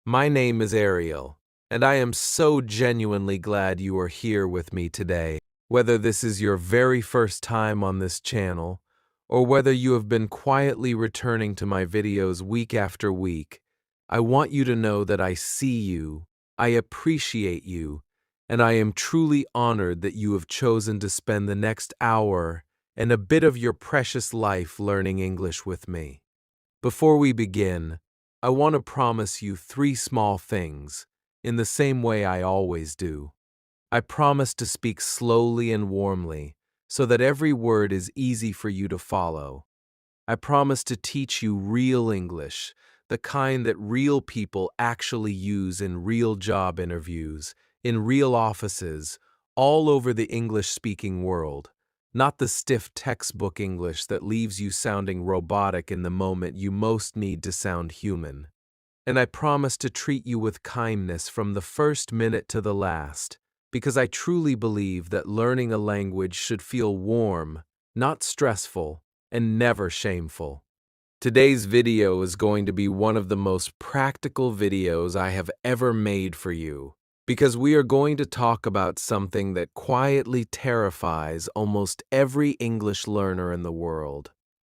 My name is Ariel, and I am so genuinely glad you are here with me today. Whether this is your very first time on this channel, or whether you have been quietly returning to my videos week after week, I want you to know that I see you, I appreciate you, and I am truly honored that you have chosen to spend the next hour and a bit of your precious life learning English with me. Before we begin, I want to promise you 3 small things, in the same way I always do. I promise to speak slowly and warmly, so that every word is easy for you to follow. I promise to teach you real English, the kind that real people actually use in real job interviews, in real offices, all over the English-speaking world. Not the stiff textbook English that leaves you sounding robotic in the moment you most need to sound human. And I promise to treat you with kindness from the first minute to the last, because I truly believe that learning a language should feel warm, not stressful, and never shameful. Today's video is going to be one of the most practical videos I have ever made for you, because we are going to talk about something that quietly terrifies almost every English learner in the world,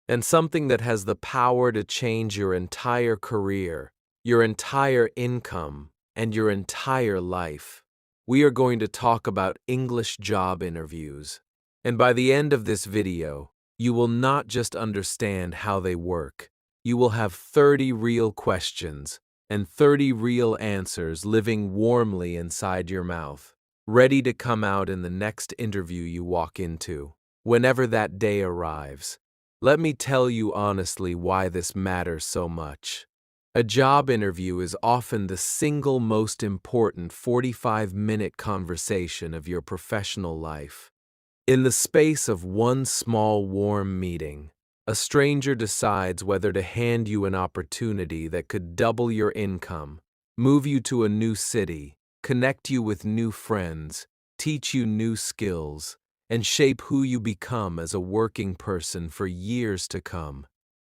and something that has the power to change your entire career, your entire income, and your entire life. We are going to talk about English job interviews, and by the end of this video, you will not just understand how they work. You will have 30 real questions and 30 real answers living warmly inside your mouth, ready to come out in the next interview you walk into, whenever that day arrives. Let me tell you honestly why this matters so much. A job interview is often the single most important 45-minute conversation of your professional life. In the space of one small warm meeting, a stranger decides whether to hand you an opportunity that could double your income, move you to a new city, connect you with new friends, teach you new skills, and shape who you become as a working person for years to come.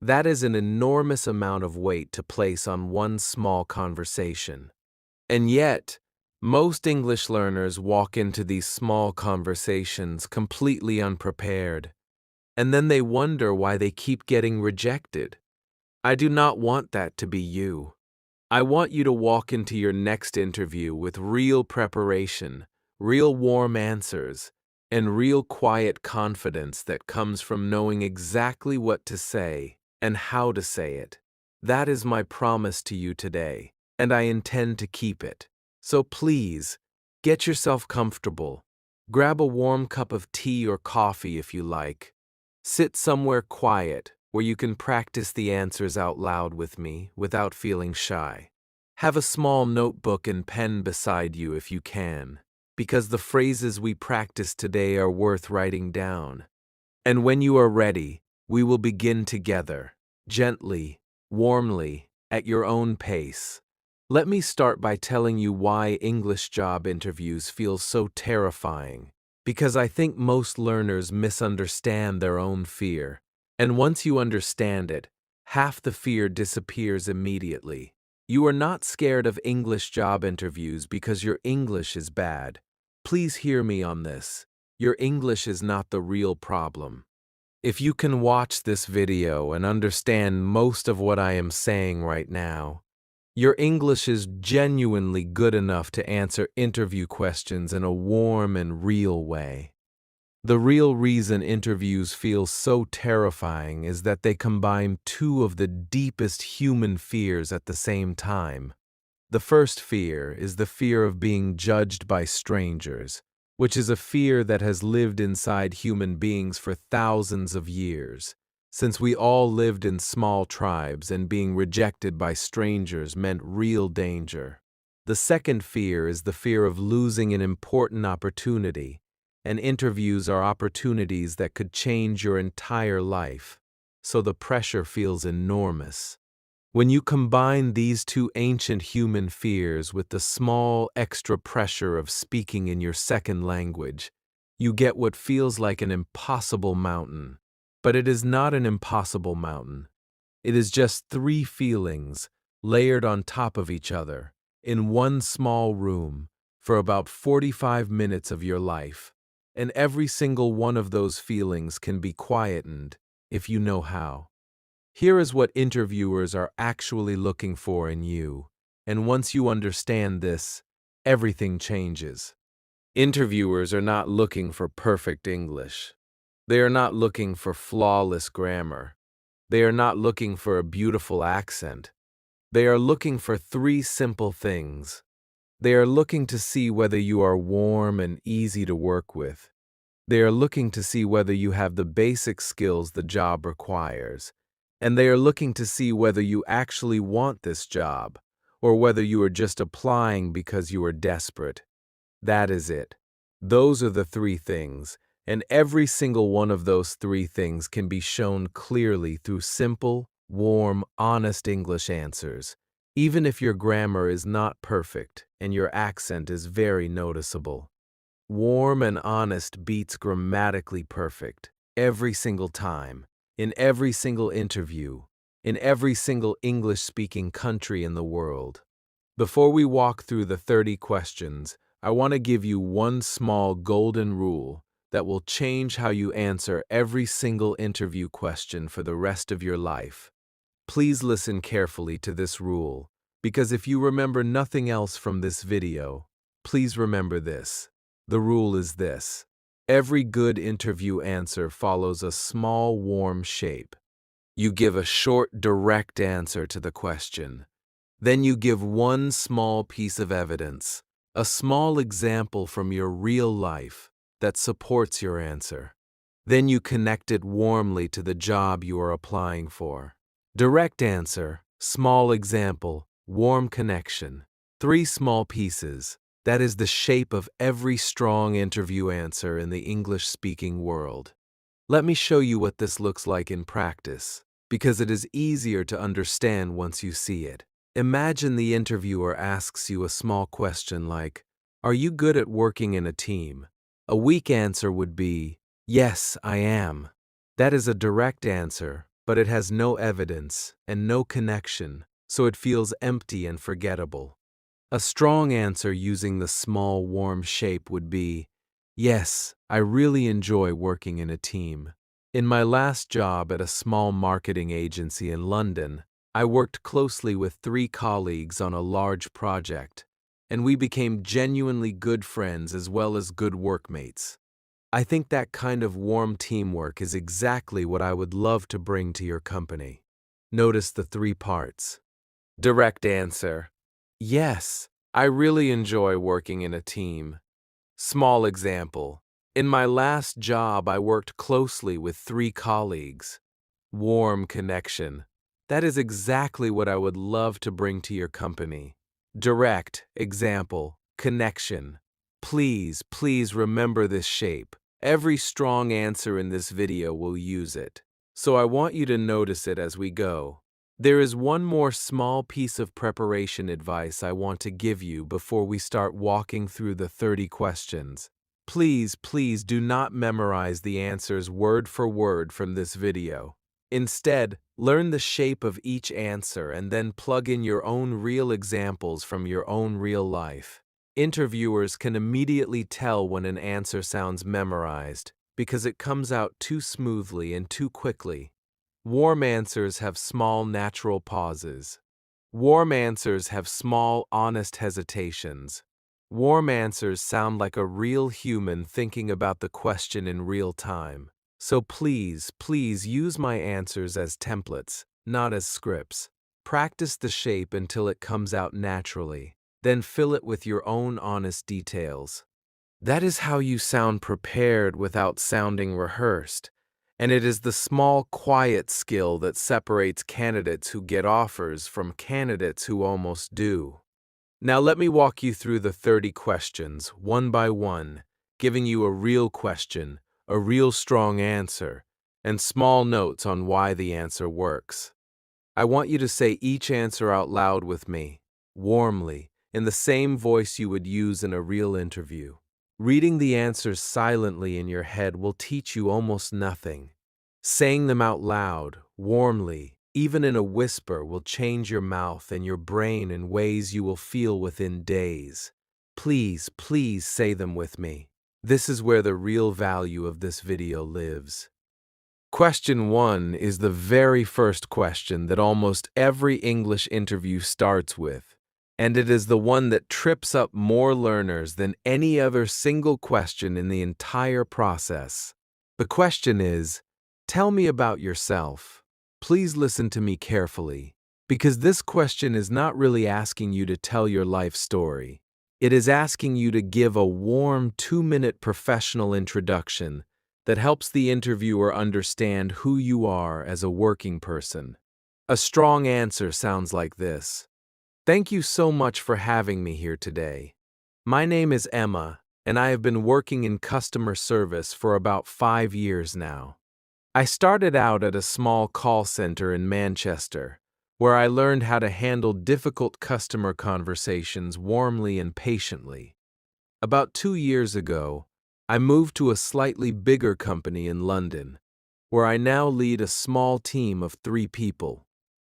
That is an enormous amount of weight to place on one small conversation. And yet, most English learners walk into these small conversations completely unprepared, and then they wonder why they keep getting rejected. I do not want that to be you. I want you to walk into your next interview with real preparation, real warm answers, and real quiet confidence that comes from knowing exactly what to say and how to say it. That is my promise to you today, and I intend to keep it. So please, get yourself comfortable. Grab a warm cup of tea or coffee if you like. Sit somewhere quiet where you can practice the answers out loud with me without feeling shy. Have a small notebook and pen beside you if you can, because the phrases we practice today are worth writing down. And when you are ready, we will begin together, gently, warmly, at your own pace. Let me start by telling you why English job interviews feel so terrifying, because I think most learners misunderstand their own fear. And once you understand it, half the fear disappears immediately. You are not scared of English job interviews because your English is bad. Please hear me on this. Your English is not the real problem. If you can watch this video and understand most of what I am saying right now, your English is genuinely good enough to answer interview questions in a warm and real way. The real reason interviews feel so terrifying is that they combine 2 of the deepest human fears at the same time. The first fear is the fear of being judged by strangers, which is a fear that has lived inside human beings for thousands of years, since we all lived in small tribes and being rejected by strangers meant real danger. The second fear is the fear of losing an important opportunity, and interviews are opportunities that could change your entire life, so the pressure feels enormous. When you combine these 2 ancient human fears with the small extra pressure of speaking in your second language, you get what feels like an impossible mountain. But it is not an impossible mountain. It is just 3 feelings, layered on top of each other, in one small room, for about 45 minutes of your life. And every single one of those feelings can be quietened if you know how. Here is what interviewers are actually looking for in you, and once you understand this, everything changes. Interviewers are not looking for perfect English. They are not looking for flawless grammar. They are not looking for a beautiful accent. They are looking for three simple things. They are looking to see whether you are warm and easy to work with. They are looking to see whether you have the basic skills the job requires. And they are looking to see whether you actually want this job, or whether you are just applying because you are desperate. That is it. Those are the three things, and every single one of those three things can be shown clearly through simple, warm, honest English answers, even if your grammar is not perfect and your accent is very noticeable. Warm and honest beats grammatically perfect every single time, in every single interview, in every single English-speaking country in the world. Before we walk through the 30 questions, I want to give you one small golden rule that will change how you answer every single interview question for the rest of your life. Please listen carefully to this rule, because if you remember nothing else from this video, please remember this. The rule is this: every good interview answer follows a small, warm shape. You give a short, direct answer to the question. Then you give one small piece of evidence, a small example from your real life that supports your answer. Then you connect it warmly to the job you are applying for. Direct answer, small example, warm connection. Three small pieces. That is the shape of every strong interview answer in the English-speaking world. Let me show you what this looks like in practice, because it is easier to understand once you see it. Imagine the interviewer asks you a small question like, "Are you good at working in a team?" A weak answer would be, "Yes, I am." That is a direct answer, but it has no evidence and no connection, so it feels empty and forgettable. A strong answer using the small, warm shape would be, "Yes, I really enjoy working in a team." In my last job at a small marketing agency in London, I worked closely with 3 colleagues on a large project, and we became genuinely good friends as well as good workmates. I think that kind of warm teamwork is exactly what I would love to bring to your company. Notice the 3 parts. Direct answer: yes, I really enjoy working in a team. Small example: in my last job, I worked closely with 3 colleagues. Warm connection: that is exactly what I would love to bring to your company. Direct example: connection. Please, please remember this shape. Every strong answer in this video will use it. So I want you to notice it as we go. There is one more small piece of preparation advice I want to give you before we start walking through the 30 questions. Please, please do not memorize the answers word for word from this video. Instead, learn the shape of each answer and then plug in your own real examples from your own real life. Interviewers can immediately tell when an answer sounds memorized because it comes out too smoothly and too quickly. Warm answers have small, natural pauses. Warm answers have small, honest hesitations. Warm answers sound like a real human thinking about the question in real time. So please, please use my answers as templates, not as scripts. Practice the shape until it comes out naturally. Then fill it with your own honest details. That is how you sound prepared without sounding rehearsed. And it is the small, quiet skill that separates candidates who get offers from candidates who almost do. Now let me walk you through the 30 questions, one by one, giving you a real question, a real strong answer, and small notes on why the answer works. I want you to say each answer out loud with me, warmly, in the same voice you would use in a real interview. Reading the answers silently in your head will teach you almost nothing. Saying them out loud, warmly, even in a whisper, will change your mouth and your brain in ways you will feel within days. Please, please say them with me. This is where the real value of this video lives. Question 1 is the very first question that almost every English interview starts with, and it is the one that trips up more learners than any other single question in the entire process. The question is, tell me about yourself. Please listen to me carefully, because this question is not really asking you to tell your life story. It is asking you to give a warm 2-minute professional introduction that helps the interviewer understand who you are as a working person. A strong answer sounds like this. Thank you so much for having me here today. My name is Emma, and I have been working in customer service for about 5 years now. I started out at a small call center in Manchester, where I learned how to handle difficult customer conversations warmly and patiently. About 2 years ago, I moved to a slightly bigger company in London, where I now lead a small team of 3 people.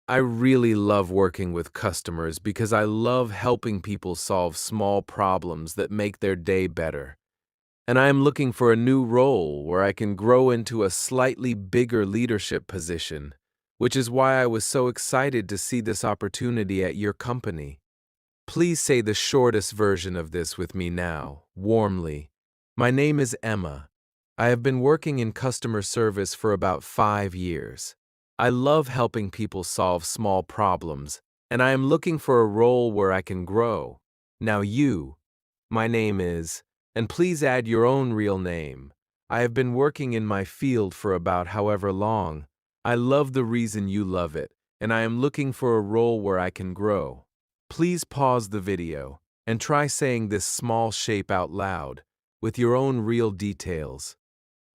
I really love working with customers because I love helping people solve small problems that make their day better. And I am looking for a new role where I can grow into a slightly bigger leadership position, which is why I was so excited to see this opportunity at your company. Please say the shortest version of this with me now, warmly. My name is Emma. I have been working in customer service for about 5 years. I love helping people solve small problems, and I am looking for a role where I can grow. Now you. My name is, and please add your own real name. I have been working in my field for about however long. I love the reason you love it, and I am looking for a role where I can grow. Please pause the video and try saying this small shape out loud, with your own real details.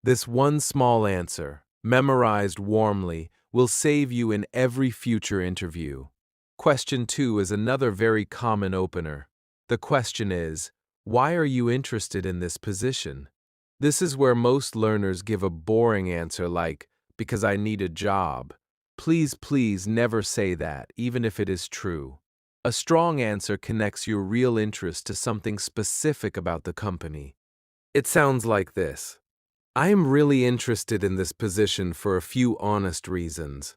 This one small answer, memorized warmly, will save you in every future interview. Question 2 is another very common opener. The question is, why are you interested in this position? This is where most learners give a boring answer like, because I need a job. Please, please never say that, even if it is true. A strong answer connects your real interest to something specific about the company. It sounds like this. I am really interested in this position for a few honest reasons.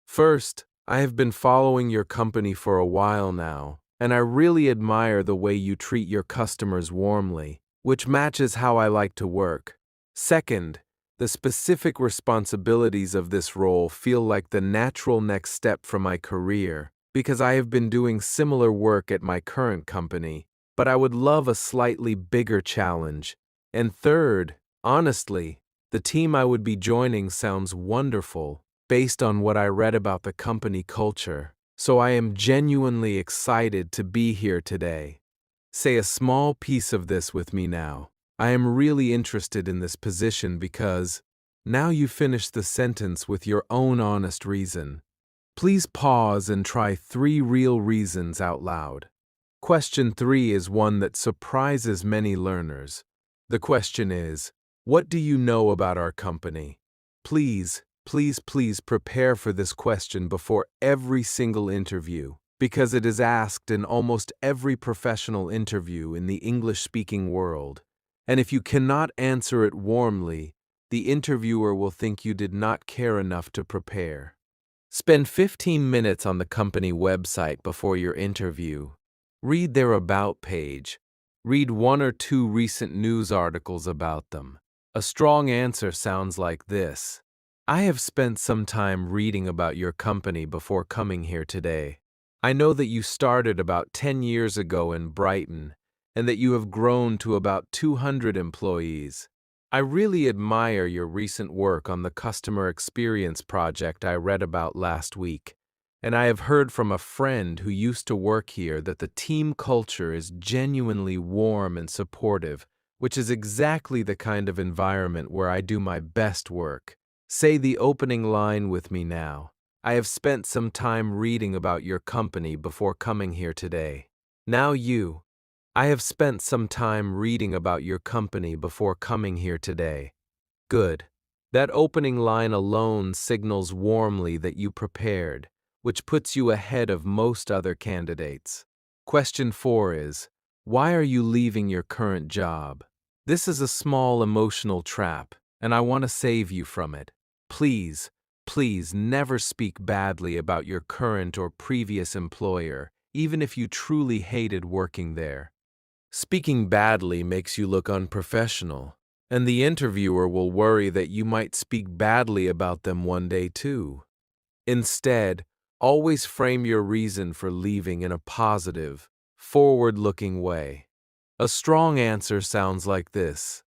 First, I have been following your company for a while now, and I really admire the way you treat your customers warmly, which matches how I like to work. Second, the specific responsibilities of this role feel like the natural next step for my career, because I have been doing similar work at my current company, but I would love a slightly bigger challenge. And third, honestly, the team I would be joining sounds wonderful based on what I read about the company culture, so I am genuinely excited to be here today. Say a small piece of this with me now. I am really interested in this position because now you finish the sentence with your own honest reason. Please pause and try 3 real reasons out loud. Question 3 is one that surprises many learners. The question is, what do you know about our company? Please, please, please prepare for this question before every single interview, because it is asked in almost every professional interview in the English-speaking world. And if you cannot answer it warmly, the interviewer will think you did not care enough to prepare. Spend 15 minutes on the company website before your interview. Read their About page. Read 1 or 2 recent news articles about them. A strong answer sounds like this. I have spent some time reading about your company before coming here today. I know that you started about 10 years ago in Brighton, and that you have grown to about 200 employees. I really admire your recent work on the customer experience project I read about last week, and I have heard from a friend who used to work here that the team culture is genuinely warm and supportive, which is exactly the kind of environment where I do my best work. Say the opening line with me now. I have spent some time reading about your company before coming here today. Now you. I have spent some time reading about your company before coming here today. Good. That opening line alone signals warmly that you prepared, which puts you ahead of most other candidates. Question 4 is, why are you leaving your current job? This is a small emotional trap, and I want to save you from it. Please, please never speak badly about your current or previous employer, even if you truly hated working there. Speaking badly makes you look unprofessional, and the interviewer will worry that you might speak badly about them one day too. Instead, always frame your reason for leaving in a positive, forward-looking way. A strong answer sounds like this: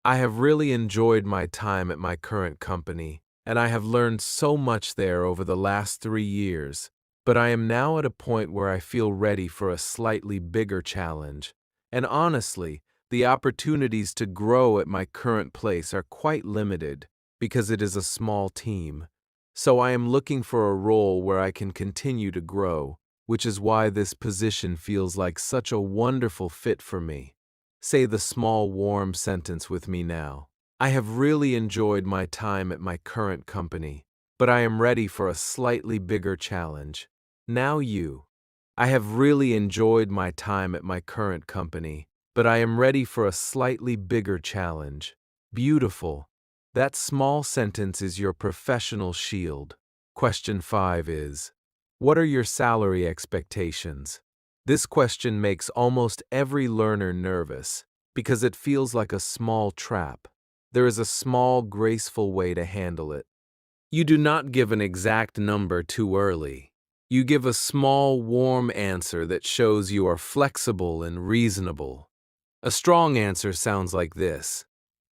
I have really enjoyed my time at my current company, and I have learned so much there over the last 3 years, but I am now at a point where I feel ready for a slightly bigger challenge. And honestly, the opportunities to grow at my current place are quite limited because it is a small team. So I am looking for a role where I can continue to grow, which is why this position feels like such a wonderful fit for me. Say the small, warm sentence with me now. I have really enjoyed my time at my current company, but I am ready for a slightly bigger challenge. Now you. I have really enjoyed my time at my current company, but I am ready for a slightly bigger challenge. Beautiful. That small sentence is your professional shield. Question 5 is, what are your salary expectations? This question makes almost every learner nervous because it feels like a small trap. There is a small, graceful way to handle it. You do not give an exact number too early. You give a small, warm answer that shows you are flexible and reasonable. A strong answer sounds like this: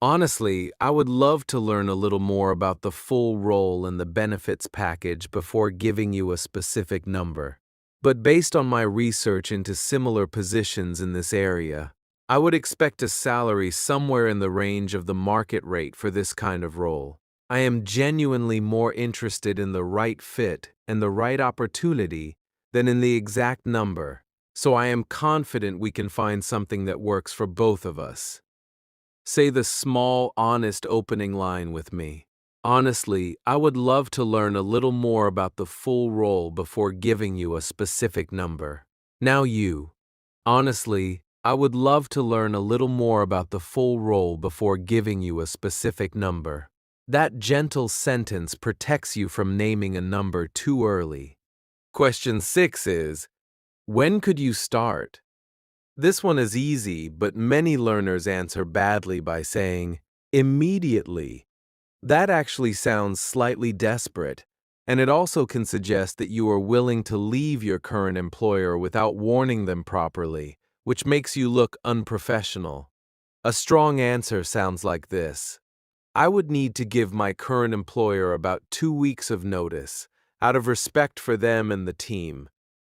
honestly, I would love to learn a little more about the full role and the benefits package before giving you a specific number. But based on my research into similar positions in this area, I would expect a salary somewhere in the range of the market rate for this kind of role. I am genuinely more interested in the right fit and the right opportunity than in the exact number, so I am confident we can find something that works for both of us. Say the small, honest opening line with me. Honestly, I would love to learn a little more about the full role before giving you a specific number. Now you. Honestly, I would love to learn a little more about the full role before giving you a specific number. That gentle sentence protects you from naming a number too early. Question 6 is, when could you start? This one is easy, but many learners answer badly by saying, immediately. That actually sounds slightly desperate, and it also can suggest that you are willing to leave your current employer without warning them properly, which makes you look unprofessional. A strong answer sounds like this: I would need to give my current employer about 2 weeks of notice, out of respect for them and the team,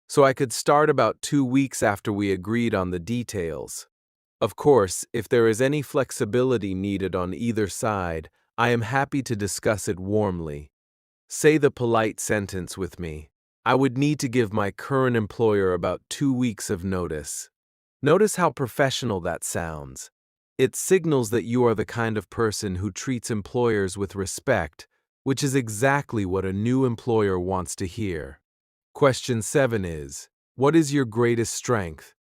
so I could start about 2 weeks after we agreed on the details. Of course, if there is any flexibility needed on either side, I am happy to discuss it warmly. Say the polite sentence with me. I would need to give my current employer about 2 weeks of notice. Notice how professional that sounds. It signals that you are the kind of person who treats employers with respect, which is exactly what a new employer wants to hear. Question 7 is, what is your greatest strength?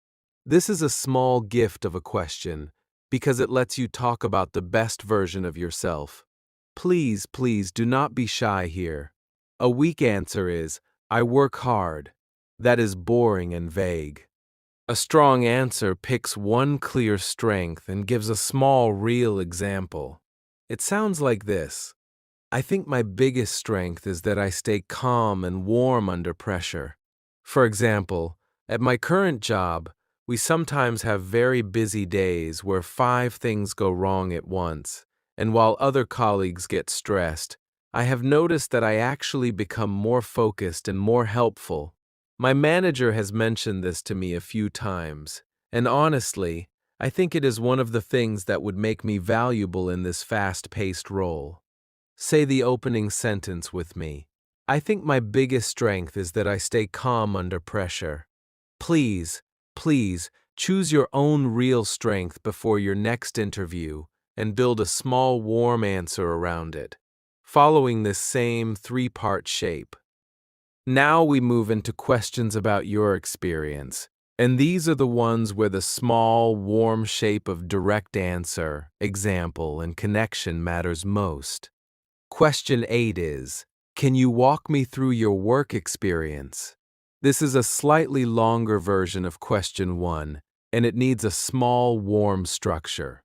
This is a small gift of a question because it lets you talk about the best version of yourself. Please, please do not be shy here. A weak answer is, I work hard. That is boring and vague. A strong answer picks one clear strength and gives a small, real example. It sounds like this: I think my biggest strength is that I stay calm and warm under pressure. For example, at my current job, we sometimes have very busy days where 5 things go wrong at once, and while other colleagues get stressed, I have noticed that I actually become more focused and more helpful. My manager has mentioned this to me a few times, and honestly, I think it is one of the things that would make me valuable in this fast-paced role. Say the opening sentence with me. I think my biggest strength is that I stay calm under pressure. Please, please, choose your own real strength before your next interview and build a small warm answer around it, following this same three-part shape. Now we move into questions about your experience, and these are the ones where the small, warm shape of direct answer, example, and connection matters most. Question 8 is, can you walk me through your work experience? This is a slightly longer version of question 1, and it needs a small, warm structure.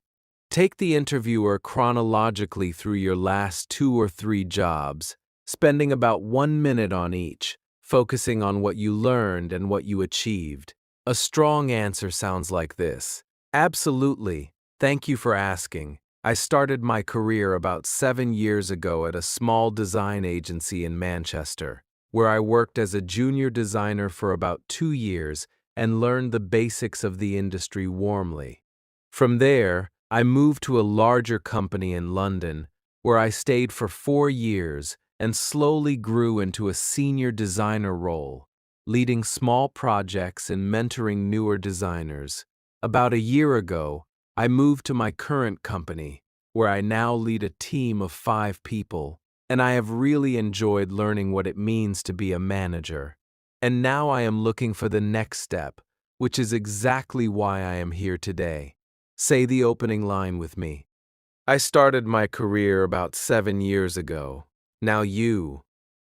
Take the interviewer chronologically through your last 2 or 3 jobs, spending about 1 minute on each, focusing on what you learned and what you achieved. A strong answer sounds like this. Absolutely. Thank you for asking. I started my career about 7 years ago at a small design agency in Manchester, where I worked as a junior designer for about 2 years and learned the basics of the industry warmly. From there, I moved to a larger company in London, where I stayed for 4 years and slowly grew into a senior designer role, leading small projects and mentoring newer designers. About a year ago, I moved to my current company, where I now lead a team of 5 people, and I have really enjoyed learning what it means to be a manager. And now I am looking for the next step, which is exactly why I am here today. Say the opening line with me. I started my career about 7 years ago. Now you.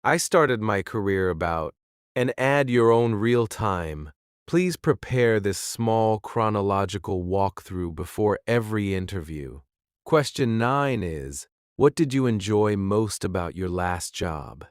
I started my career about, and add your own real time. Please prepare this small chronological walkthrough before every interview. Question 9 is, what did you enjoy most about your last job?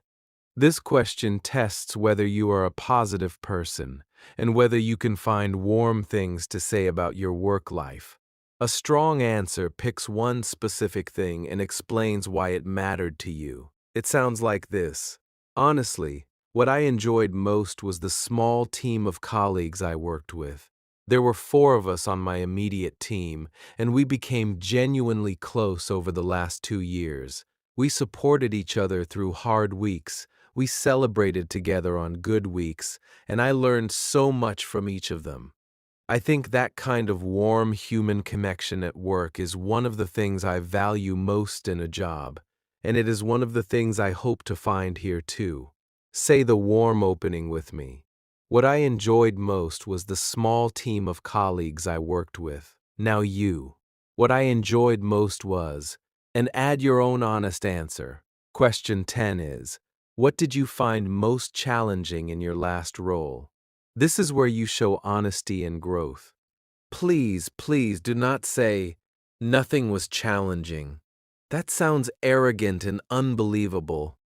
This question tests whether you are a positive person and whether you can find warm things to say about your work life. A strong answer picks one specific thing and explains why it mattered to you. It sounds like this. Honestly, what I enjoyed most was the small team of colleagues I worked with. There were 4 of us on my immediate team, and we became genuinely close over the last 2 years. We supported each other through hard weeks, we celebrated together on good weeks, and I learned so much from each of them. I think that kind of warm human connection at work is one of the things I value most in a job, and it is one of the things I hope to find here too. Say the warm opening with me. What I enjoyed most was the small team of colleagues I worked with. Now you. What I enjoyed most was, and add your own honest answer. Question 10 is, what did you find most challenging in your last role? This is where you show honesty and growth. Please, please do not say, nothing was challenging. That sounds arrogant and unbelievable.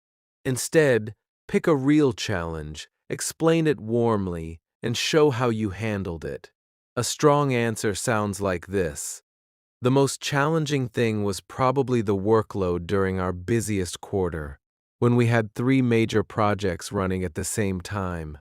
Instead, pick a real challenge, explain it warmly, and show how you handled it. A strong answer sounds like this. The most challenging thing was probably the workload during our busiest quarter, when we had 3 major projects running at the same time.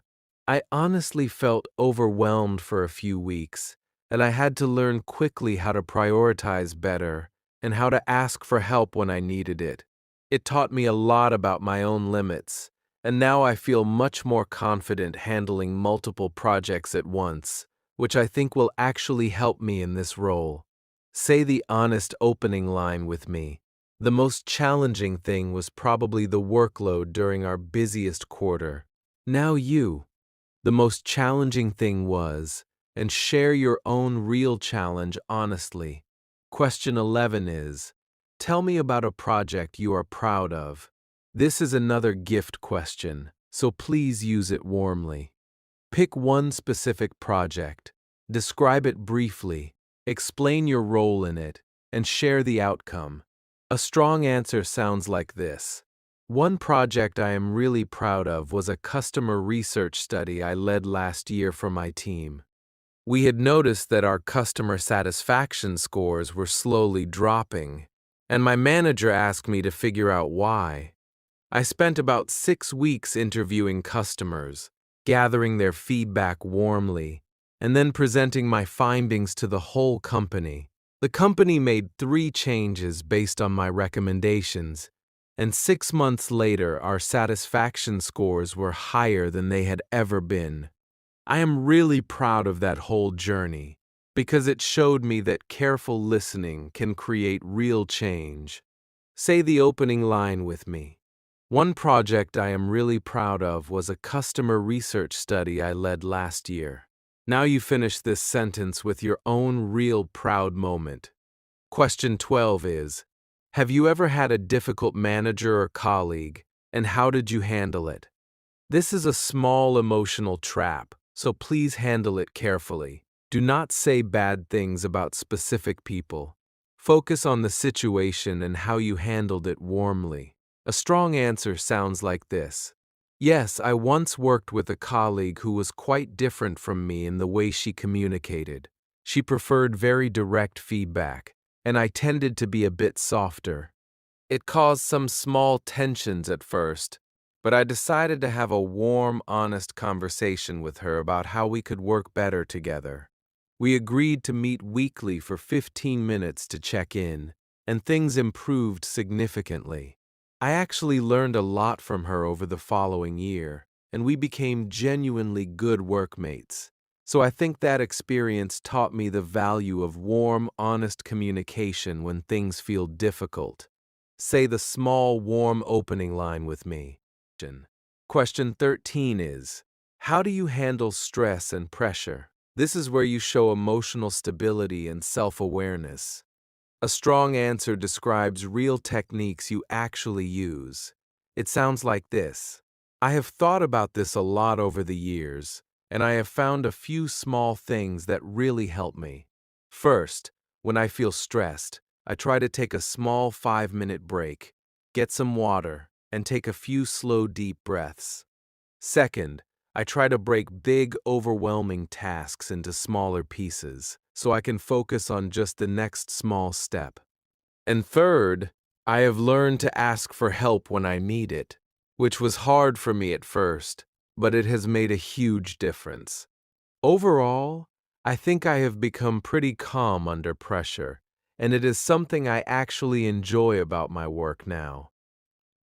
I honestly felt overwhelmed for a few weeks, and I had to learn quickly how to prioritize better and how to ask for help when I needed it. It taught me a lot about my own limits, and now I feel much more confident handling multiple projects at once, which I think will actually help me in this role. Say the honest opening line with me. The most challenging thing was probably the workload during our busiest quarter. Now you. The most challenging thing was, and share your own real challenge honestly. Question 11 is, tell me about a project you are proud of. This is another gift question, so please use it warmly. Pick one specific project, describe it briefly, explain your role in it, and share the outcome. A strong answer sounds like this. One project I am really proud of was a customer research study I led last year for my team. We had noticed that our customer satisfaction scores were slowly dropping, and my manager asked me to figure out why. I spent about 6 weeks interviewing customers, gathering their feedback warmly, and then presenting my findings to the whole company. The company made 3 changes based on my recommendations, and 6 months later our satisfaction scores were higher than they had ever been. I am really proud of that whole journey. because it showed me that careful listening can create real change. Say the opening line with me. One project I am really proud of was a customer research study I led last year. Now you finish this sentence with your own real proud moment. Question 12 is, have you ever had a difficult manager or colleague, and how did you handle it? This is a small emotional trap, so please handle it carefully. Do not say bad things about specific people. Focus on the situation and how you handled it warmly. A strong answer sounds like this. Yes, I once worked with a colleague who was quite different from me in the way she communicated. She preferred very direct feedback, and I tended to be a bit softer. It caused some small tensions at first, but I decided to have a warm, honest conversation with her about how we could work better together. We agreed to meet weekly for 15 minutes to check in, and things improved significantly. I actually learned a lot from her over the following year, and we became genuinely good workmates. So I think that experience taught me the value of warm, honest communication when things feel difficult. Say the small, warm opening line with me. Question 13 is, how do you handle stress and pressure? This is where you show emotional stability and self-awareness. A strong answer describes real techniques you actually use. It sounds like this. I have thought about this a lot over the years, and I have found a few small things that really help me. First, when I feel stressed, I try to take a small 5-minute break, get some water, and take a few slow, deep breaths. Second, I try to break big, overwhelming tasks into smaller pieces so I can focus on just the next small step. And third, I have learned to ask for help when I need it, which was hard for me at first, but it has made a huge difference. Overall, I think I have become pretty calm under pressure, and it is something I actually enjoy about my work now.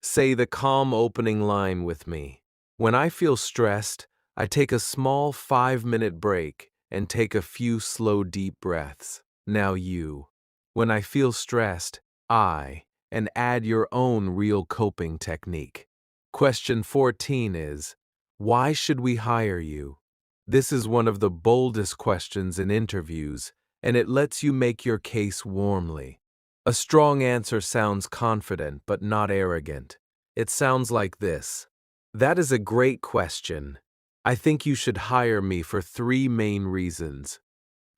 Say the calm opening line with me. When I feel stressed, I take a small 5-minute break and take a few slow, deep breaths. Now you. When I feel stressed, and add your own real coping technique. Question 14 is, why should we hire you? This is one of the boldest questions in interviews, and it lets you make your case warmly. A strong answer sounds confident but not arrogant. It sounds like this. That is a great question. I think you should hire me for 3 main reasons.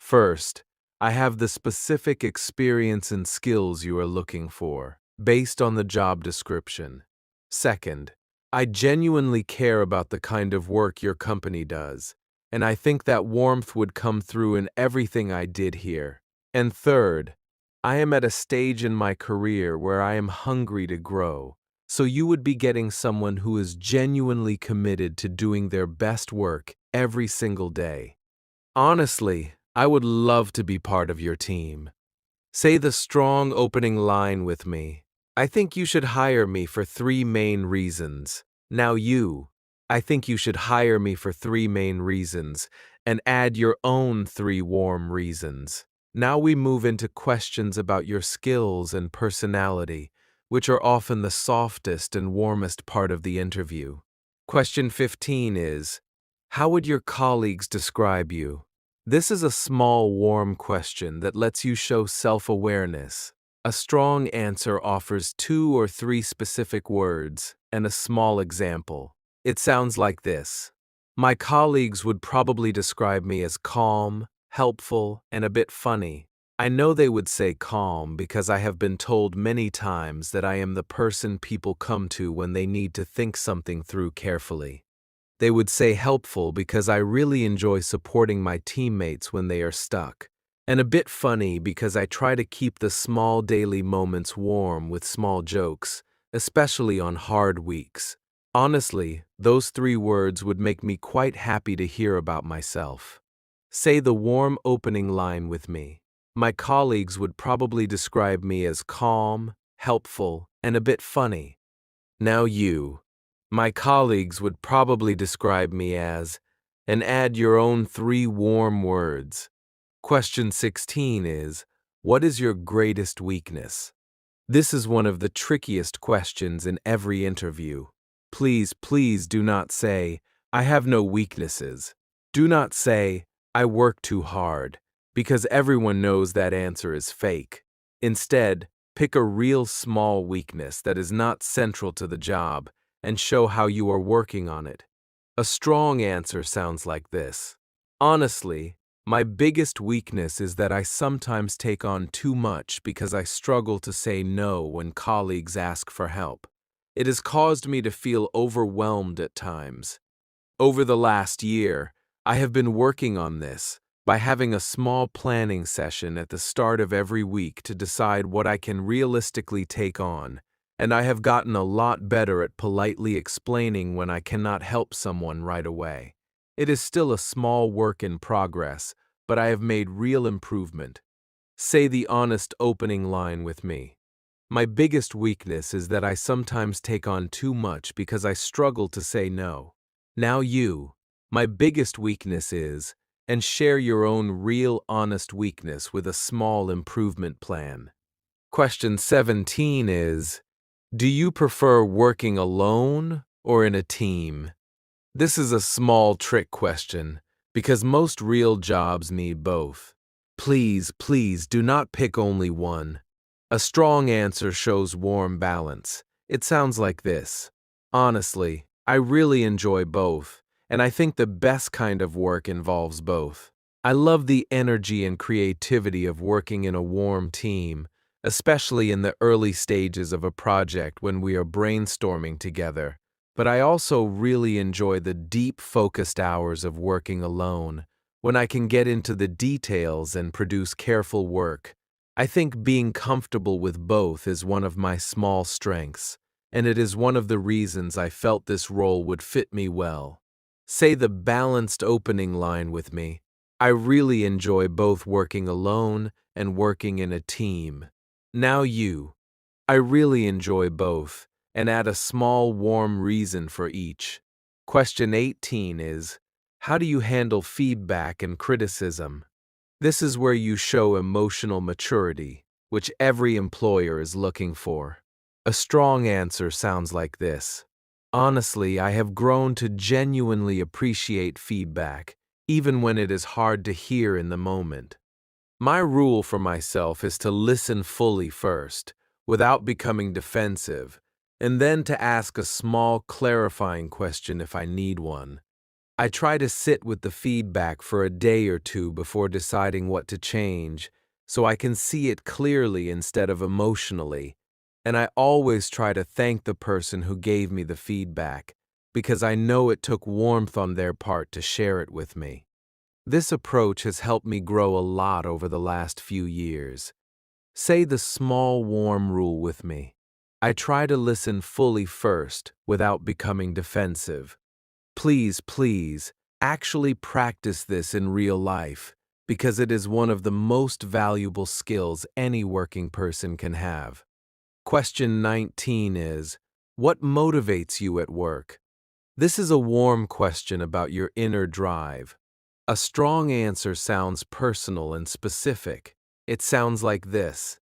First, I have the specific experience and skills you are looking for, based on the job description. Second, I genuinely care about the kind of work your company does, and I think that warmth would come through in everything I did here. And third, I am at a stage in my career where I am hungry to grow, so you would be getting someone who is genuinely committed to doing their best work every single day. Honestly, I would love to be part of your team. Say the strong opening line with me. I think you should hire me for 3 main reasons. Now you. I think you should hire me for 3 main reasons, and add your own 3 warm reasons. Now we move into questions about your skills and personality, which are often the softest and warmest part of the interview. Question 15 is, how would your colleagues describe you? This is a small, warm question that lets you show self-awareness. A strong answer offers 2 or 3 specific words and a small example. It sounds like this. My colleagues would probably describe me as calm, helpful, and a bit funny. I know they would say calm because I have been told many times that I am the person people come to when they need to think something through carefully. They would say helpful because I really enjoy supporting my teammates when they are stuck, and a bit funny because I try to keep the small daily moments warm with small jokes, especially on hard weeks. Honestly, those 3 words would make me quite happy to hear about myself. Say the warm opening line with me. My colleagues would probably describe me as calm, helpful, and a bit funny. Now you. My colleagues would probably describe me as, and add your own 3 warm words. Question 16 is, what is your greatest weakness? This is one of the trickiest questions in every interview. Please do not say, I have no weaknesses. Do not say, I work too hard, because everyone knows that answer is fake. Instead, pick a real small weakness that is not central to the job and show how you are working on it. A strong answer sounds like this. Honestly, my biggest weakness is that I sometimes take on too much because I struggle to say no when colleagues ask for help. It has caused me to feel overwhelmed at times. Over the last year, I have been working on this by having a small planning session at the start of every week to decide what I can realistically take on, and I have gotten a lot better at politely explaining when I cannot help someone right away. It is still a small work in progress, but I have made real improvement. Say the honest opening line with me. My biggest weakness is that I sometimes take on too much because I struggle to say no. Now you, my biggest weakness is, and share your own real honest weakness with a small improvement plan. Question 17 is, do you prefer working alone or in a team? This is a small trick question because most real jobs need both. Please do not pick only one. A strong answer shows warm balance. It sounds like this. Honestly, I really enjoy both, and I think the best kind of work involves both. I love the energy and creativity of working in a warm team, especially in the early stages of a project when we are brainstorming together. But I also really enjoy the deep, focused hours of working alone, when I can get into the details and produce careful work. I think being comfortable with both is one of my small strengths, and it is one of the reasons I felt this role would fit me well. Say the balanced opening line with me. I really enjoy both working alone and working in a team. Now you. I really enjoy both, and add a small warm reason for each. Question 18 is, how do you handle feedback and criticism? This is where you show emotional maturity, which every employer is looking for. A strong answer sounds like this. Honestly, I have grown to genuinely appreciate feedback, even when it is hard to hear in the moment. My rule for myself is to listen fully first, without becoming defensive, and then to ask a small clarifying question if I need one. I try to sit with the feedback for a day or two before deciding what to change, so I can see it clearly instead of emotionally, and I always try to thank the person who gave me the feedback, because I know it took warmth on their part to share it with me. This approach has helped me grow a lot over the last few years. Say the small warm rule with me. I try to listen fully first without becoming defensive. Please, actually practice this in real life because it is one of the most valuable skills any working person can have. Question 19 is, what motivates you at work? This is a warm question about your inner drive. A strong answer sounds personal and specific. It sounds like this.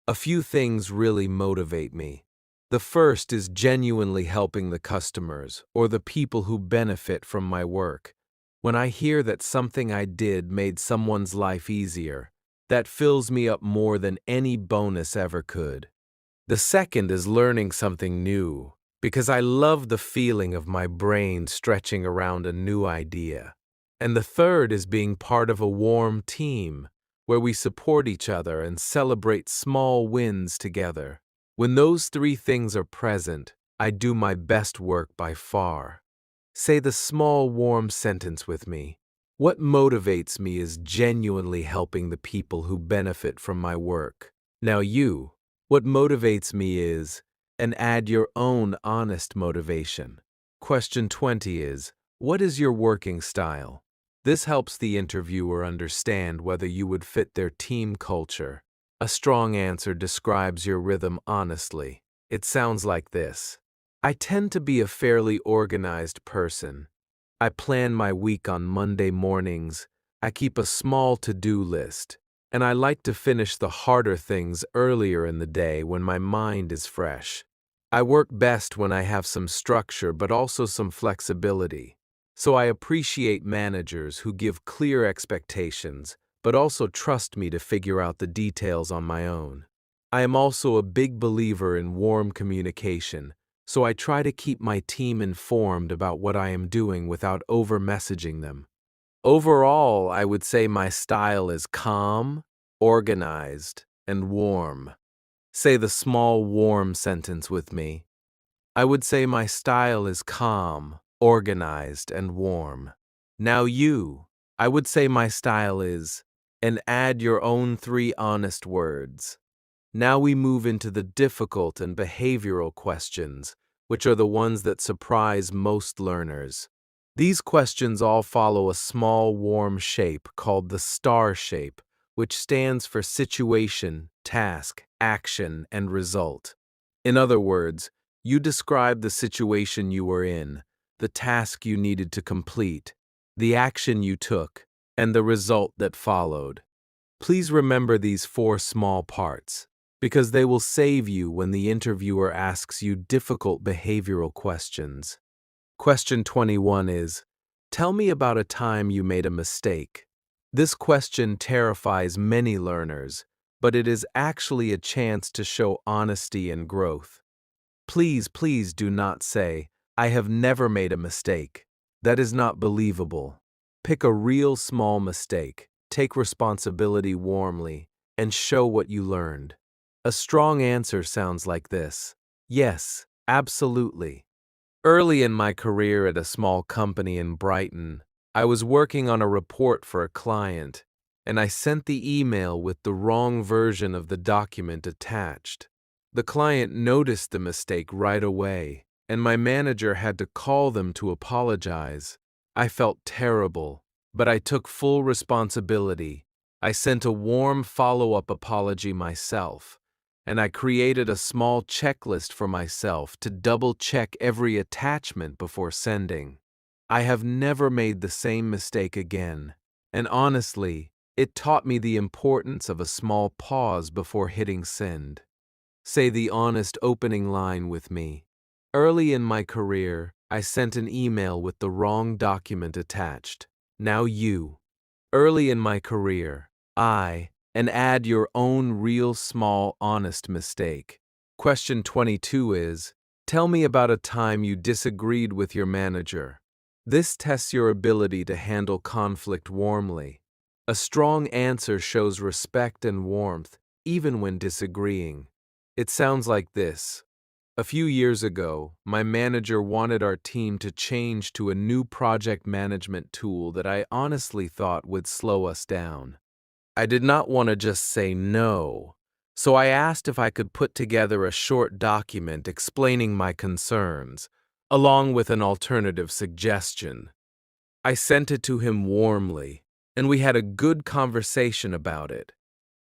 A few things really motivate me. The first is genuinely helping the customers or the people who benefit from my work. When I hear that something I did made someone's life easier, that fills me up more than any bonus ever could. The second is learning something new, because I love the feeling of my brain stretching around a new idea. And the third is being part of a warm team, where we support each other and celebrate small wins together. When those three things are present, I do my best work by far. Say the small warm sentence with me. What motivates me is genuinely helping the people who benefit from my work. Now you, what motivates me is, and add your own honest motivation. Question 20 is, what is your working style? This helps the interviewer understand whether you would fit their team culture. A strong answer describes your rhythm honestly. It sounds like this. I tend to be a fairly organized person. I plan my week on Monday mornings. I keep a small to-do list, and I like to finish the harder things earlier in the day when my mind is fresh. I work best when I have some structure but also some flexibility. So I appreciate managers who give clear expectations but also trust me to figure out the details on my own. I am also a big believer in warm communication, so I try to keep my team informed about what I am doing without over-messaging them. Overall, I would say my style is calm, organized, and warm. Say the small, warm sentence with me. I would say my style is calm, organized, and warm. Now you, I would say my style is, and add your own 3 honest words. Now we move into the difficult and behavioral questions, which are the ones that surprise most learners. These questions all follow a small, warm shape called the STAR shape, which stands for situation, task, action, and result. In other words, you describe the situation you were in, the task you needed to complete, the action you took, and the result that followed. Please remember these 4 small parts, because they will save you when the interviewer asks you difficult behavioral questions. Question 21 is, tell me about a time you made a mistake. This question terrifies many learners, but it is actually a chance to show honesty and growth. Please do not say, I have never made a mistake. That is not believable. Pick a real small mistake, take responsibility warmly, and show what you learned. A strong answer sounds like this. Yes, absolutely. Early in my career at a small company in Brighton, I was working on a report for a client, and I sent the email with the wrong version of the document attached. The client noticed the mistake right away, and my manager had to call them to apologize. I felt terrible, but I took full responsibility. I sent a warm follow-up apology myself, and I created a small checklist for myself to double-check every attachment before sending. I have never made the same mistake again, and honestly, it taught me the importance of a small pause before hitting send. Say the honest opening line with me. Early in my career, I sent an email with the wrong document attached. Now you. Early in my career, and add your own real small honest mistake. Question 22 is, tell me about a time you disagreed with your manager. This tests your ability to handle conflict warmly. A strong answer shows respect and warmth, even when disagreeing. It sounds like this. A few years ago, my manager wanted our team to change to a new project management tool that I honestly thought would slow us down. I did not want to just say no, so I asked if I could put together a short document explaining my concerns, along with an alternative suggestion. I sent it to him warmly, and we had a good conversation about it.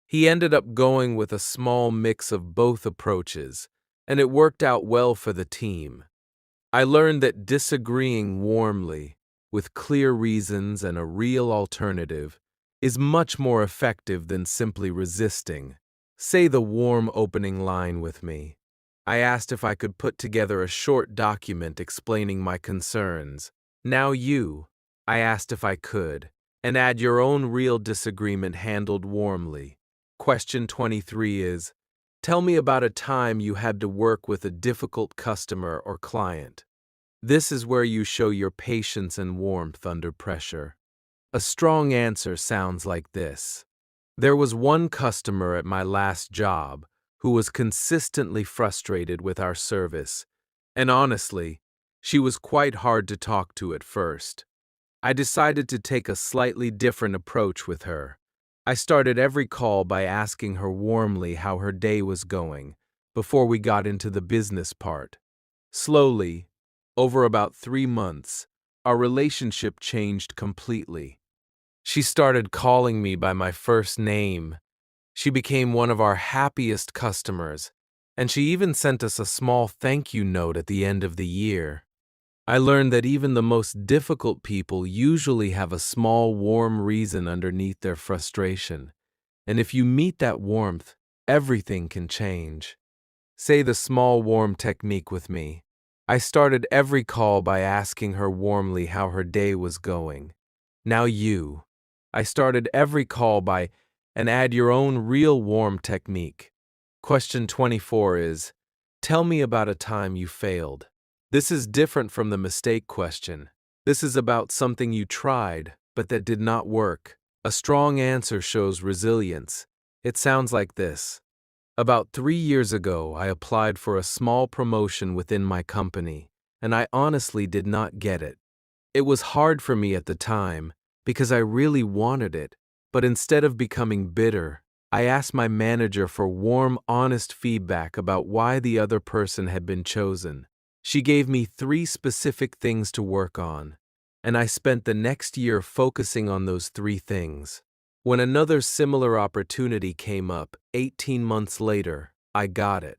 He ended up going with a small mix of both approaches, and it worked out well for the team. I learned that disagreeing warmly, with clear reasons and a real alternative, is much more effective than simply resisting. Say the warm opening line with me. I asked if I could put together a short document explaining my concerns. Now you. I asked if I could, and add your own real disagreement handled warmly. Question 23 is, tell me about a time you had to work with a difficult customer or client. This is where you show your patience and warmth under pressure. A strong answer sounds like this. There was one customer at my last job who was consistently frustrated with our service, and honestly, she was quite hard to talk to at first. I decided to take a slightly different approach with her. I started every call by asking her warmly how her day was going, before we got into the business part. Slowly, over about 3 months, our relationship changed completely. She started calling me by my first name. She became one of our happiest customers, and she even sent us a small thank you note at the end of the year. I learned that even the most difficult people usually have a small, warm reason underneath their frustration. And if you meet that warmth, everything can change. Say the small, warm technique with me. I started every call by asking her warmly how her day was going. Now you. I started every call by and add your own real warm technique. Question 24 is, tell me about a time you failed. This is different from the mistake question. This is about something you tried, but that did not work. A strong answer shows resilience. It sounds like this. About 3 years ago, I applied for a small promotion within my company, and I honestly did not get it. It was hard for me at the time, because I really wanted it, but instead of becoming bitter, I asked my manager for warm, honest feedback about why the other person had been chosen. She gave me 3 specific things to work on, and I spent the next year focusing on those 3 things. When another similar opportunity came up 18 months later, I got it.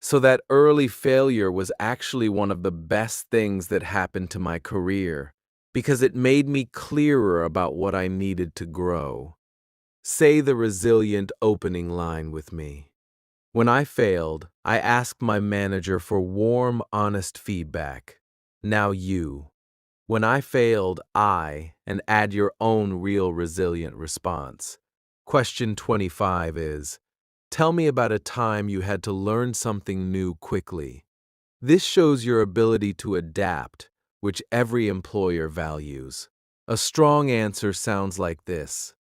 So that early failure was actually one of the best things that happened to my career, because it made me clearer about what I needed to grow. Say the resilient opening line with me. When I failed, I asked my manager for warm, honest feedback. Now you. When I failed, and add your own real resilient response. Question 25 is, tell me about a time you had to learn something new quickly. This shows your ability to adapt, which every employer values. A strong answer sounds like this.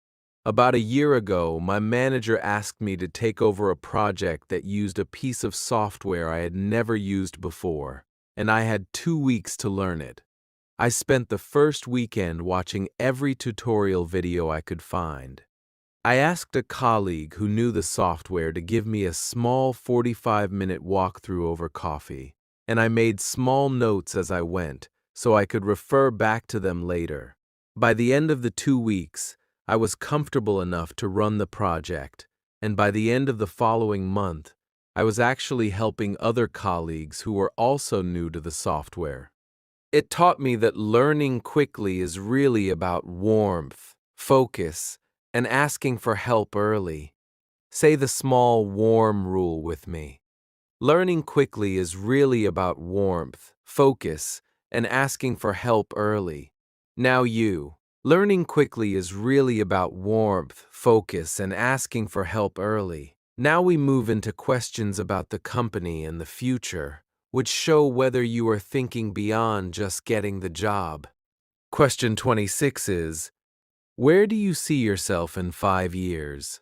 About a year ago, my manager asked me to take over a project that used a piece of software I had never used before, and I had 2 weeks to learn it. I spent the first weekend watching every tutorial video I could find. I asked a colleague who knew the software to give me a small 45-minute walkthrough over coffee, and I made small notes as I went so I could refer back to them later. By the end of the 2 weeks, I was comfortable enough to run the project, and by the end of the following month, I was actually helping other colleagues who were also new to the software. It taught me that learning quickly is really about warmth, focus, and asking for help early. Say the small, warm rule with me. Learning quickly is really about warmth, focus, and asking for help early. Now you. Learning quickly is really about warmth, focus, and asking for help early. Now we move into questions about the company and the future, which show whether you are thinking beyond just getting the job. Question 26 is, where do you see yourself in 5 years?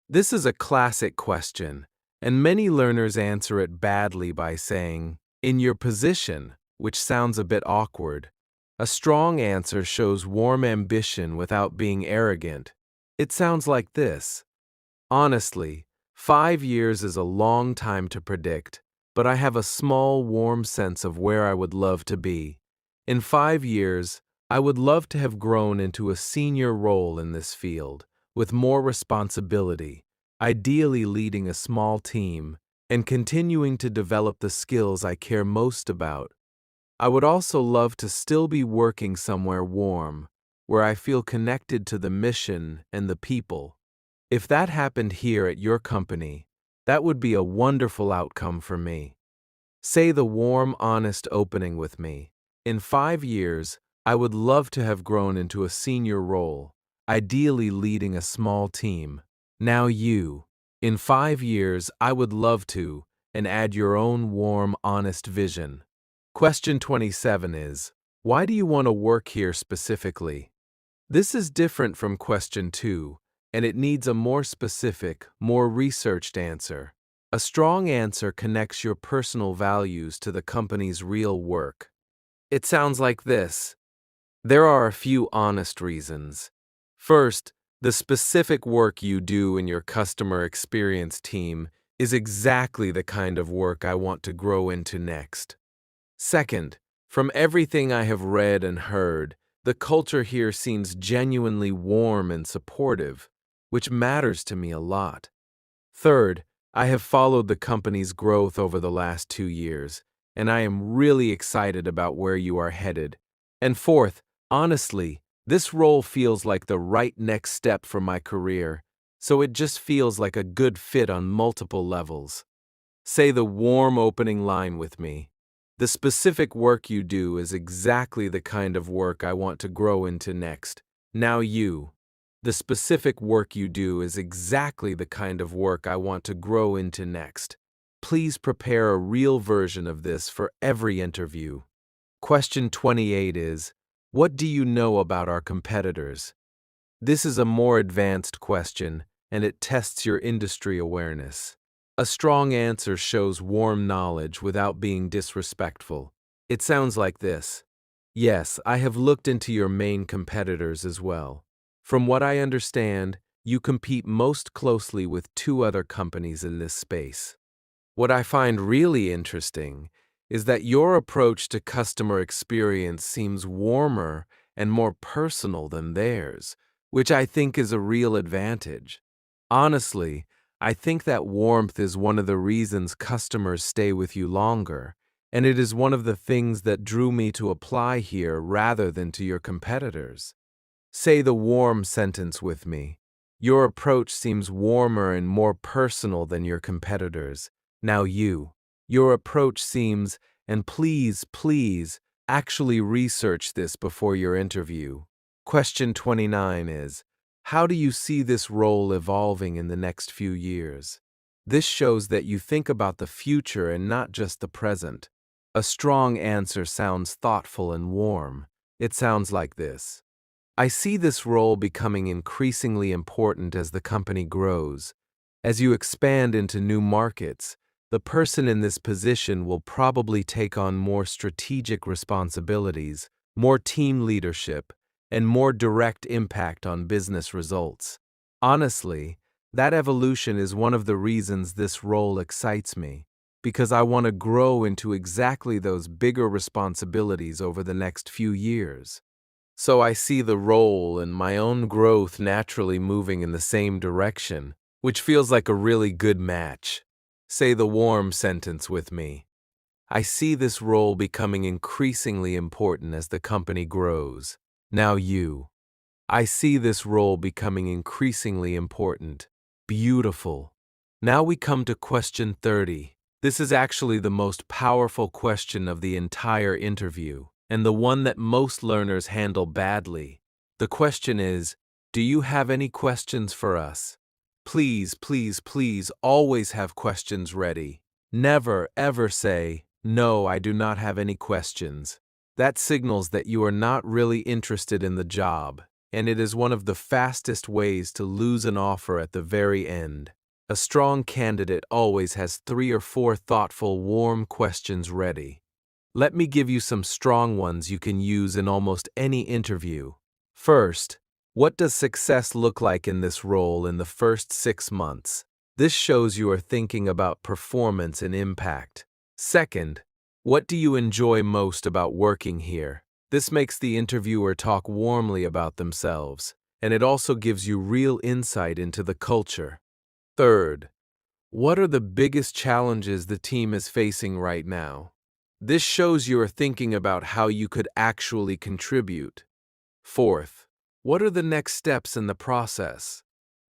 This is a classic question, and many learners answer it badly by saying, in your position, which sounds a bit awkward. A strong answer shows warm ambition without being arrogant. It sounds like this. Honestly, 5 years is a long time to predict, but I have a small, warm sense of where I would love to be. In 5 years, I would love to have grown into a senior role in this field, with more responsibility, ideally leading a small team, and continuing to develop the skills I care most about. I would also love to still be working somewhere warm, where I feel connected to the mission and the people. If that happened here at your company, that would be a wonderful outcome for me. Say the warm, honest opening with me. In 5 years, I would love to have grown into a senior role, ideally leading a small team. Now you. In 5 years, I would love to, and add your own warm, honest vision. Question 27 is, why do you want to work here specifically? This is different from question 2, and it needs a more specific, more researched answer. A strong answer connects your personal values to the company's real work. It sounds like this. There are a few honest reasons. First, the specific work you do in your customer experience team is exactly the kind of work I want to grow into next. Second, from everything I have read and heard, the culture here seems genuinely warm and supportive, which matters to me a lot. Third, I have followed the company's growth over the last 2 years, and I am really excited about where you are headed. And fourth, honestly, this role feels like the right next step for my career, so it just feels like a good fit on multiple levels. Say the warm opening line with me. The specific work you do is exactly the kind of work I want to grow into next. Now you. The specific work you do is exactly the kind of work I want to grow into next. Please prepare a real version of this for every interview. Question 28 is, what do you know about our competitors? This is a more advanced question, and it tests your industry awareness. A strong answer shows warm knowledge without being disrespectful. It sounds like this. Yes, I have looked into your main competitors as well. From what I understand, you compete most closely with two other companies in this space. What I find really interesting is that your approach to customer experience seems warmer and more personal than theirs, which I think is a real advantage. Honestly, I think that warmth is one of the reasons customers stay with you longer, and it is one of the things that drew me to apply here rather than to your competitors. Say the warm sentence with me. Your approach seems warmer and more personal than your competitors. Now you. Your approach seems, and please, actually research this before your interview. Question 29 is, how do you see this role evolving in the next few years? This shows that you think about the future and not just the present. A strong answer sounds thoughtful and warm. It sounds like this. I see this role becoming increasingly important as the company grows. As you expand into new markets, the person in this position will probably take on more strategic responsibilities, more team leadership, and more direct impact on business results. Honestly, that evolution is one of the reasons this role excites me, because I want to grow into exactly those bigger responsibilities over the next few years. So I see the role and my own growth naturally moving in the same direction, which feels like a really good match. Say the warm sentence with me. I see this role becoming increasingly important as the company grows. Now you. I see this role becoming increasingly important. Beautiful. Now we come to question 30. This is actually the most powerful question of the entire interview, and the one that most learners handle badly. The question is, do you have any questions for us? Please, always have questions ready. Never, ever say, no, I do not have any questions. That signals that you are not really interested in the job, and it is one of the fastest ways to lose an offer at the very end. A strong candidate always has 3 or 4 thoughtful, warm questions ready. Let me give you some strong ones you can use in almost any interview. First, what does success look like in this role in the first 6 months? This shows you are thinking about performance and impact. Second, what do you enjoy most about working here? This makes the interviewer talk warmly about themselves, and it also gives you real insight into the culture. Third, what are the biggest challenges the team is facing right now? This shows you are thinking about how you could actually contribute. Fourth, what are the next steps in the process?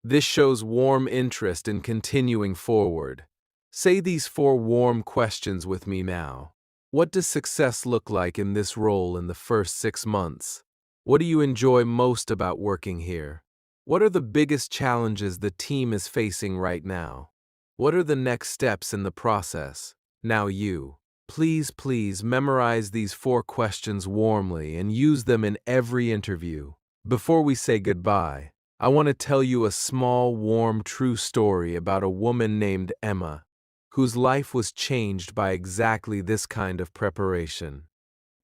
This shows warm interest in continuing forward. Say these 4 warm questions with me now. What does success look like in this role in the first 6 months? What do you enjoy most about working here? What are the biggest challenges the team is facing right now? What are the next steps in the process? Now you. Please memorize these 4 questions warmly and use them in every interview. Before we say goodbye, I want to tell you a small, warm, true story about a woman named Emma, whose life was changed by exactly this kind of preparation.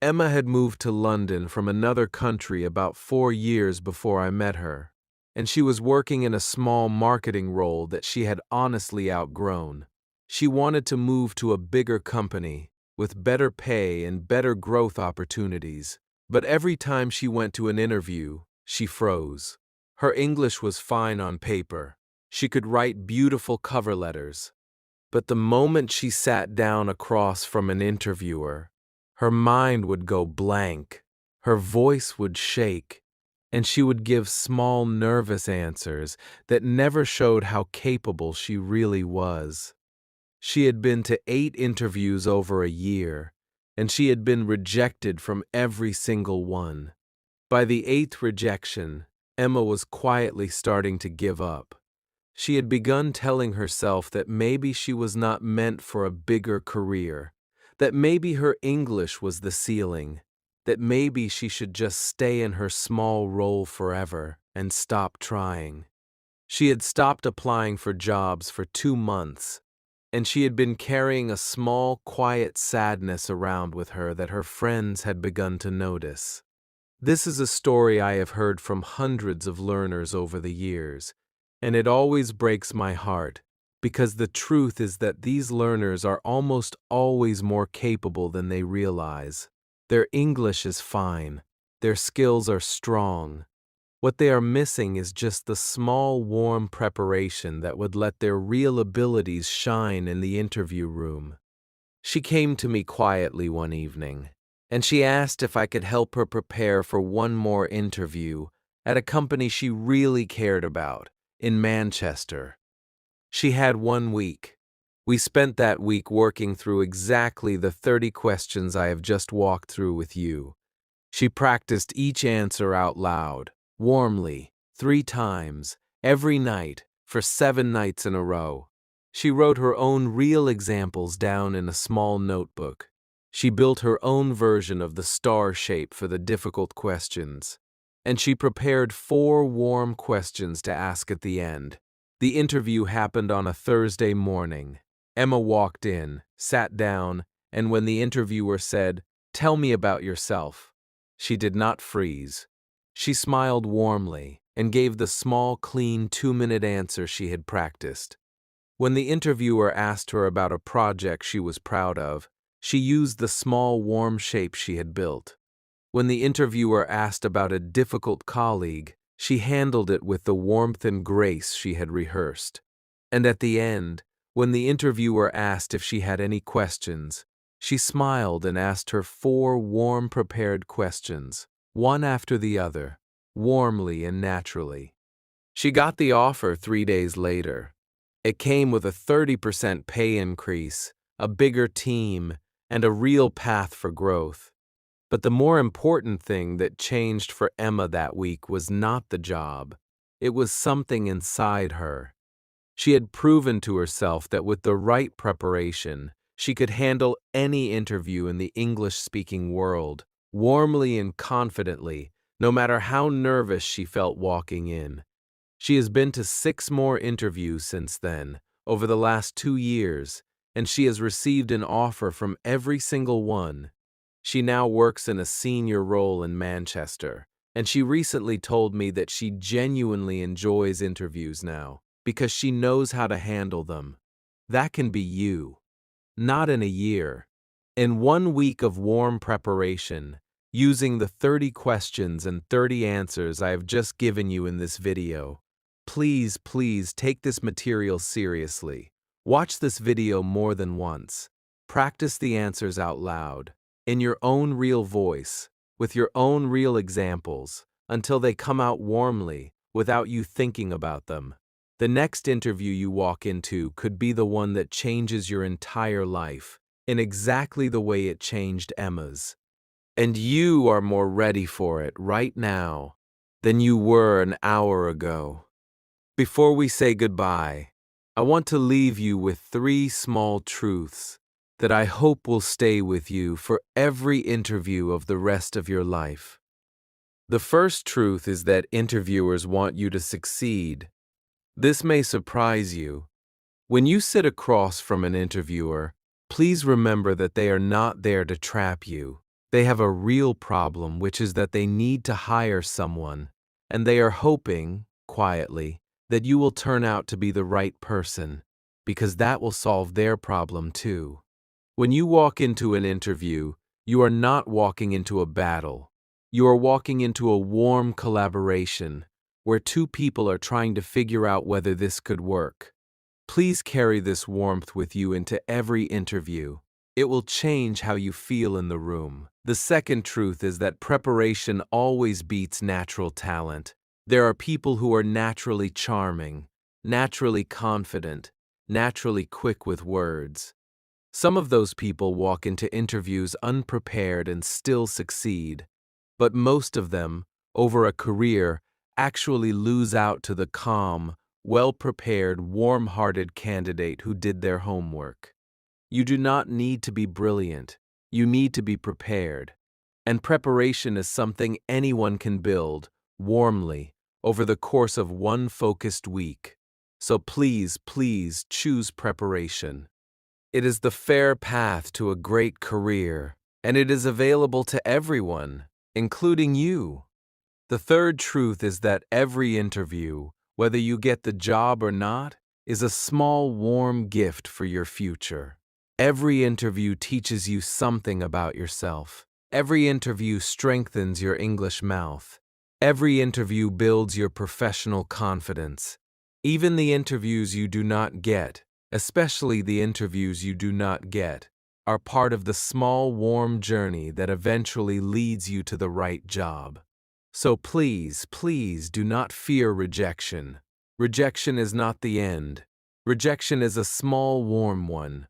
Emma had moved to London from another country about 4 years before I met her, and she was working in a small marketing role that she had honestly outgrown. She wanted to move to a bigger company, with better pay and better growth opportunities, but every time she went to an interview, she froze. Her English was fine on paper. She could write beautiful cover letters. But the moment she sat down across from an interviewer, her mind would go blank, her voice would shake, and she would give small, nervous answers that never showed how capable she really was. She had been to 8 interviews over a year, and she had been rejected from every single one. By the 8th rejection, Emma was quietly starting to give up. She had begun telling herself that maybe she was not meant for a bigger career, that maybe her English was the ceiling, that maybe she should just stay in her small role forever and stop trying. She had stopped applying for jobs for 2 months, and she had been carrying a small, quiet sadness around with her that her friends had begun to notice. This is a story I have heard from hundreds of learners over the years, and it always breaks my heart, because the truth is that these learners are almost always more capable than they realize. Their English is fine, their skills are strong. What they are missing is just the small, warm preparation that would let their real abilities shine in the interview room. She came to me quietly one evening, and she asked if I could help her prepare for one more interview at a company she really cared about, in Manchester. She had 1 week. We spent that week working through exactly the 30 questions I have just walked through with you. She practiced each answer out loud, warmly, 3 times, every night, for 7 nights in a row. She wrote her own real examples down in a small notebook. She built her own version of the star shape for the difficult questions. And she prepared 4 warm questions to ask at the end. The interview happened on a Thursday morning. Emma walked in, sat down, and when the interviewer said, "Tell me about yourself," she did not freeze. She smiled warmly and gave the small, clean 2-minute answer she had practiced. When the interviewer asked her about a project she was proud of, she used the small, warm shape she had built. When the interviewer asked about a difficult colleague, she handled it with the warmth and grace she had rehearsed. And at the end, when the interviewer asked if she had any questions, she smiled and asked her 4 warm, prepared questions, one after the other, warmly and naturally. She got the offer 3 days later. It came with a 30% pay increase, a bigger team, and a real path for growth. But the more important thing that changed for Emma that week was not the job. It was something inside her. She had proven to herself that with the right preparation, she could handle any interview in the English-speaking world, warmly and confidently, no matter how nervous she felt walking in. She has been to 6 more interviews since then, over the last 2 years, and she has received an offer from every single one. She now works in a senior role in Manchester, and she recently told me that she genuinely enjoys interviews now, because she knows how to handle them. That can be you. Not in a year. In 1 week of warm preparation, using the 30 questions and 30 answers I have just given you in this video. Please, please take this material seriously. Watch this video more than once. Practice the answers out loud, in your own real voice, with your own real examples, until they come out warmly, without you thinking about them. The next interview you walk into could be the one that changes your entire life, in exactly the way it changed Emma's. And you are more ready for it right now than you were an hour ago. Before we say goodbye, I want to leave you with 3 small truths that I hope will stay with you for every interview of the rest of your life. The first truth is that interviewers want you to succeed. This may surprise you. When you sit across from an interviewer, please remember that they are not there to trap you. They have a real problem, which is that they need to hire someone, and they are hoping, quietly, that you will turn out to be the right person, because that will solve their problem too. When you walk into an interview, you are not walking into a battle. You are walking into a warm collaboration, where 2 people are trying to figure out whether this could work. Please carry this warmth with you into every interview. It will change how you feel in the room. The second truth is that preparation always beats natural talent. There are people who are naturally charming, naturally confident, naturally quick with words. Some of those people walk into interviews unprepared and still succeed, but most of them, over a career, actually lose out to the calm, well-prepared, warm-hearted candidate who did their homework. You do not need to be brilliant. You need to be prepared. And preparation is something anyone can build, warmly, over the course of one focused week. So please, please choose preparation. It is the fair path to a great career, and it is available to everyone, including you. The third truth is that every interview, whether you get the job or not, is a small, warm gift for your future. Every interview teaches you something about yourself. Every interview strengthens your English mouth. Every interview builds your professional confidence. Even the interviews you do not get, especially the interviews you do not get, are part of the small, warm journey that eventually leads you to the right job. So please, please do not fear rejection. Rejection is not the end. Rejection is a small, warm one.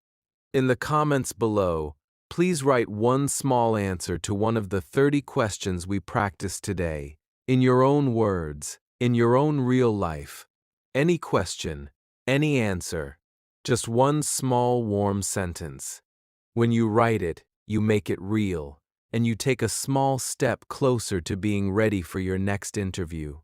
In the comments below, please write one small answer to one of the 30 questions we practiced today, in your own words, in your own real life. Any question, any answer, just one small, warm sentence. When you write it, you make it real, and you take a small step closer to being ready for your next interview.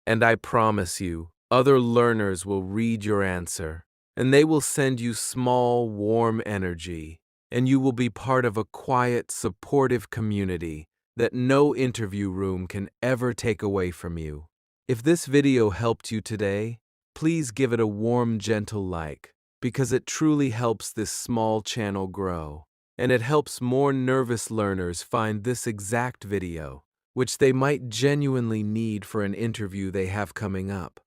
And I promise you, other learners will read your answer, and they will send you small, warm energy, and you will be part of a quiet, supportive community that no interview room can ever take away from you. If this video helped you today, please give it a warm, gentle like, because it truly helps this small channel grow, and it helps more nervous learners find this exact video, which they might genuinely need for an interview they have coming up.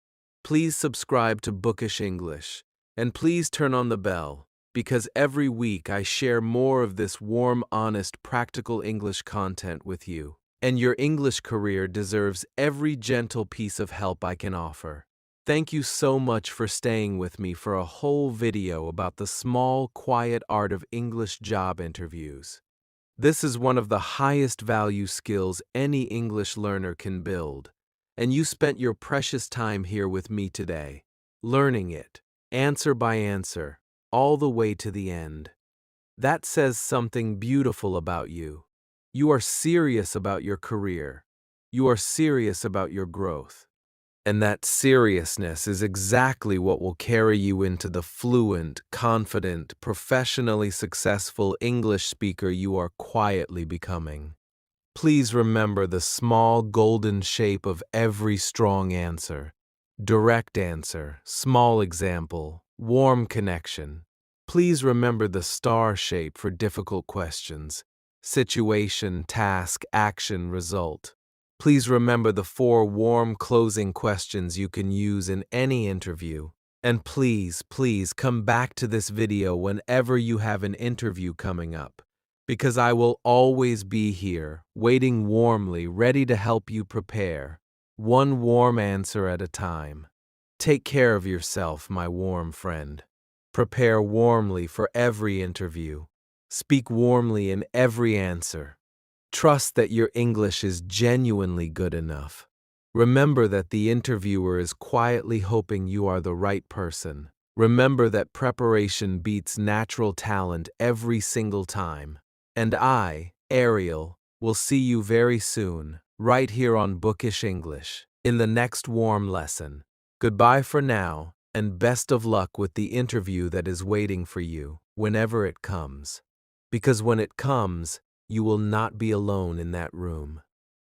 Please subscribe to Bookish English, and please turn on the bell, because every week I share more of this warm, honest, practical English content with you. And your English career deserves every gentle piece of help I can offer. Thank you so much for staying with me for a whole video about the small, quiet art of English job interviews. This is one of the highest value skills any English learner can build, and you spent your precious time here with me today, learning it, answer by answer, all the way to the end. That says something beautiful about you. You are serious about your career. You are serious about your growth. And that seriousness is exactly what will carry you into the fluent, confident, professionally successful English speaker you are quietly becoming. Please remember the small golden shape of every strong answer. Direct answer, small example, warm connection. Please remember the star shape for difficult questions. Situation, task, action, result. Please remember the 4 warm closing questions you can use in any interview. And please, please come back to this video whenever you have an interview coming up, because I will always be here, waiting warmly, ready to help you prepare, one warm answer at a time. Take care of yourself, my warm friend. Prepare warmly for every interview. Speak warmly in every answer. Trust that your English is genuinely good enough. Remember that the interviewer is quietly hoping you are the right person. Remember that preparation beats natural talent every single time. And I, Ariel, will see you very soon, right here on Bookish English, in the next warm lesson. Goodbye for now, and best of luck with the interview that is waiting for you, whenever it comes. Because when it comes, you will not be alone in that room.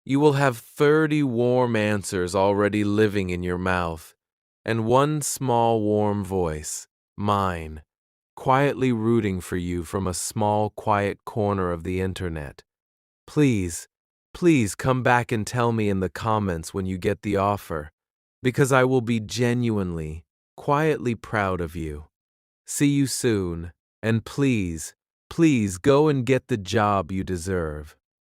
You will have 30 warm answers already living in your mouth, and one small warm voice, mine, quietly rooting for you from a small quiet corner of the internet. Please, please come back and tell me in the comments when you get the offer, because I will be genuinely, quietly proud of you. See you soon, and please, please go and get the job you deserve.